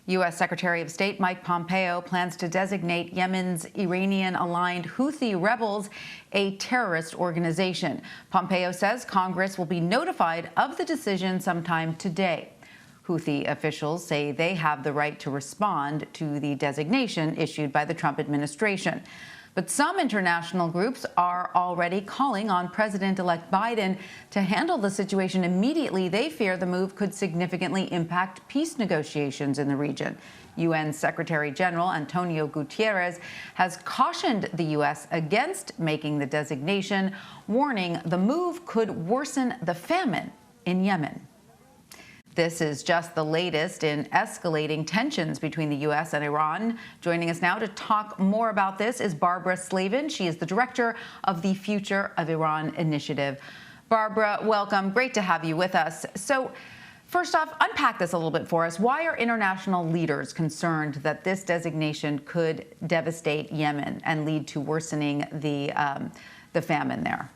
U.S. Secretary of State Mike Pompeo plans to designate Yemen's Iranian-aligned Houthi rebels a terrorist organization. Pompeo says Congress will be notified of the decision sometime today. Houthi officials say they have the right to respond to the designation issued by the Trump administration. But some international groups are already calling on President-elect Biden to handle the situation immediately. They fear the move could significantly impact peace negotiations in the region. UN Secretary General Antonio Guterres has cautioned the U.S. against making the designation, warning the move could worsen the famine in Yemen. This is just the latest in escalating tensions between the U.S. and Iran. Joining us now to talk more about this is Barbara Slavin. She is the director of the Future of Iran initiative. Barbara, welcome. Great to have you with us. So, first off, unpack this a little bit for us. Why are international leaders concerned that this designation could devastate Yemen and lead to worsening the famine there?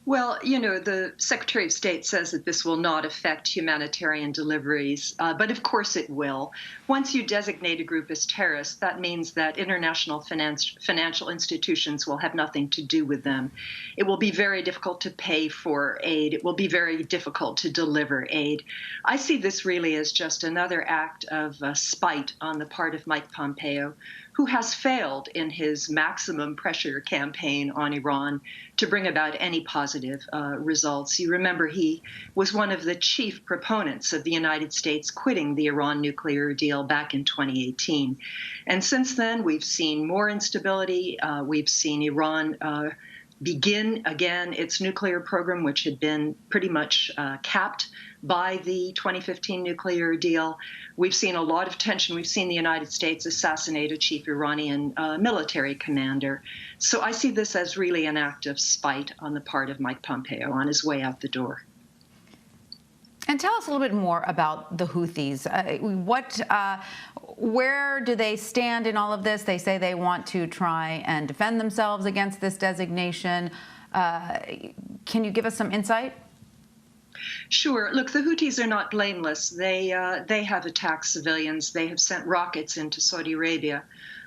Well, you know, the Secretary of State says that this will not affect humanitarian deliveries, but of course it will. Once you designate a group as terrorist, that means that international financial institutions will have nothing to do with them. It will be very difficult to pay for aid. It will be very difficult to deliver aid. I see this really as just another act of spite on the part of Mike Pompeo, who has failed in his maximum pressure campaign on Iran to bring about any positive results. You remember he was one of the chief proponents of the United States quitting the Iran nuclear deal back in 2018. And since then, we've seen more instability. We've seen Iran begin again its nuclear program, which had been pretty much capped by the 2015 nuclear deal. We've seen a lot of tension. We've seen the United States assassinate a chief Iranian military commander. So I see this as really an act of spite on the part of Mike Pompeo on his way out the door. And tell us a little bit more about the Houthis. Where do they stand in all of this? They say they want to try and defend themselves against this designation. Can you give us some insight? Sure. Look, the Houthis are not blameless. They have attacked civilians. They have sent rockets into Saudi Arabia.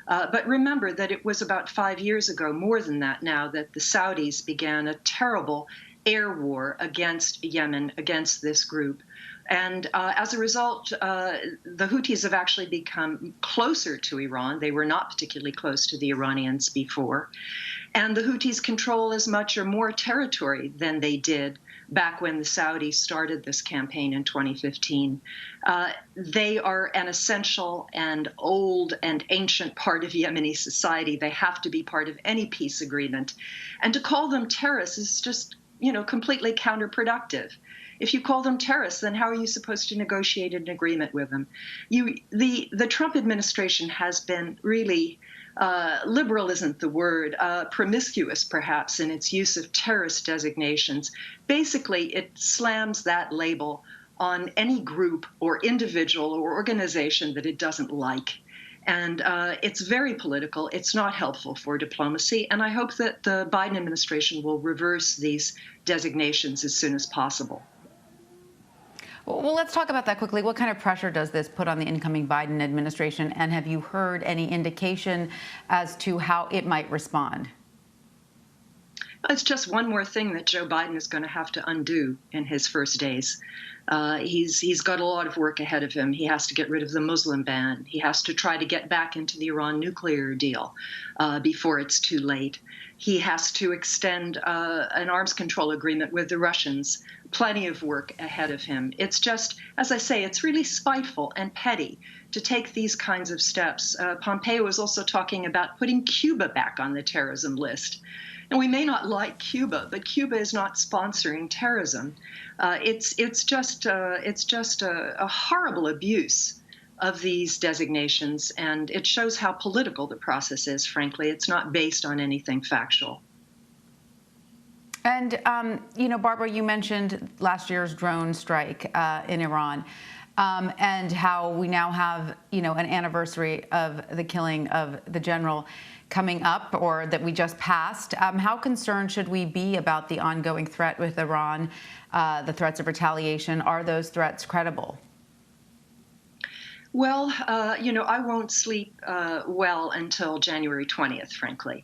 But remember that it was about 5 years ago, more than that now, that the Saudis began a terrible air war against Yemen, against this group. And as a result, the Houthis have actually become closer to Iran. They were not particularly close to the Iranians before. And the Houthis control as much or more territory than they did back when the Saudis started this campaign in 2015. They are an essential and old and ancient part of Yemeni society. They have to be part of any peace agreement. And to call them terrorists is just, you know, completely counterproductive. If you call them terrorists, then how are you supposed to negotiate an agreement with them? The Trump administration has been really, liberal isn't the word, promiscuous perhaps in its use of terrorist designations. Basically, it slams that label on any group or individual or organization that it doesn't like. And it's very political. It's not helpful for diplomacy. And I hope that the Biden administration will reverse these designations as soon as possible. Well, let's talk about that quickly. What kind of pressure does this put on the incoming Biden administration? And have you heard any indication as to how it might respond? It's just one more thing that Joe Biden is going to have to undo in his first days. He's got a lot of work ahead of him. He has to get rid of the Muslim ban. He has to try to get back into the Iran nuclear deal before it's too late. He has to extend an arms control agreement with the Russians. Plenty of work ahead of him. It's just, as I say, it's really spiteful and petty to take these kinds of steps. Pompeo is also talking about putting Cuba back on the terrorism list. And we may not like Cuba, but Cuba is not sponsoring terrorism. It's just a horrible abuse of these designations, and it shows how political the process is, frankly. It's not based on anything factual. And, you know, Barbara, you mentioned last year's drone strike in Iran and how we now have, you know, an anniversary of the killing of the general coming up, or that we just passed. How concerned should we be about the ongoing threat with Iran, the threats of retaliation? Are those threats credible? Well, I won't sleep well until January 20th, frankly,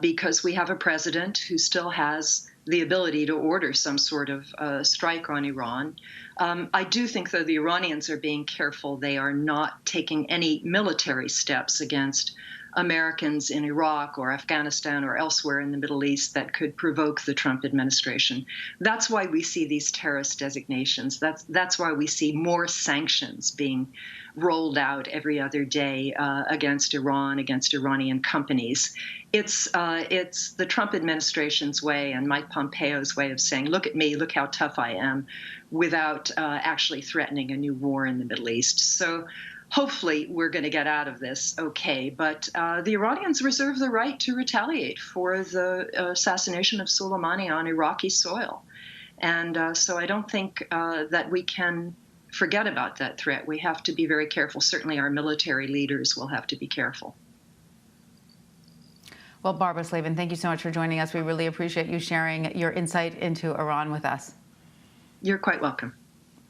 because we have a president who still has the ability to order some sort of strike on Iran. I do think, though, the Iranians are being careful. They are not taking any military steps against Americans in Iraq or Afghanistan or elsewhere in the Middle East that could provoke the Trump administration. That's why we see these terrorist designations. That's why we see more sanctions being rolled out every other day against Iran, against Iranian companies. It's the Trump administration's way and Mike Pompeo's way of saying, look at me, look how tough I am, without actually threatening a new war in the Middle East. So hopefully we're going to get out of this okay. But the Iranians reserve the right to retaliate for the assassination of Soleimani on Iraqi soil. And so I don't think that we can forget about that threat. We have to be very careful. Certainly our military leaders will have to be careful. Well, Barbara Slavin, thank you so much for joining us. We really appreciate you sharing your insight into Iran with us. You're quite welcome.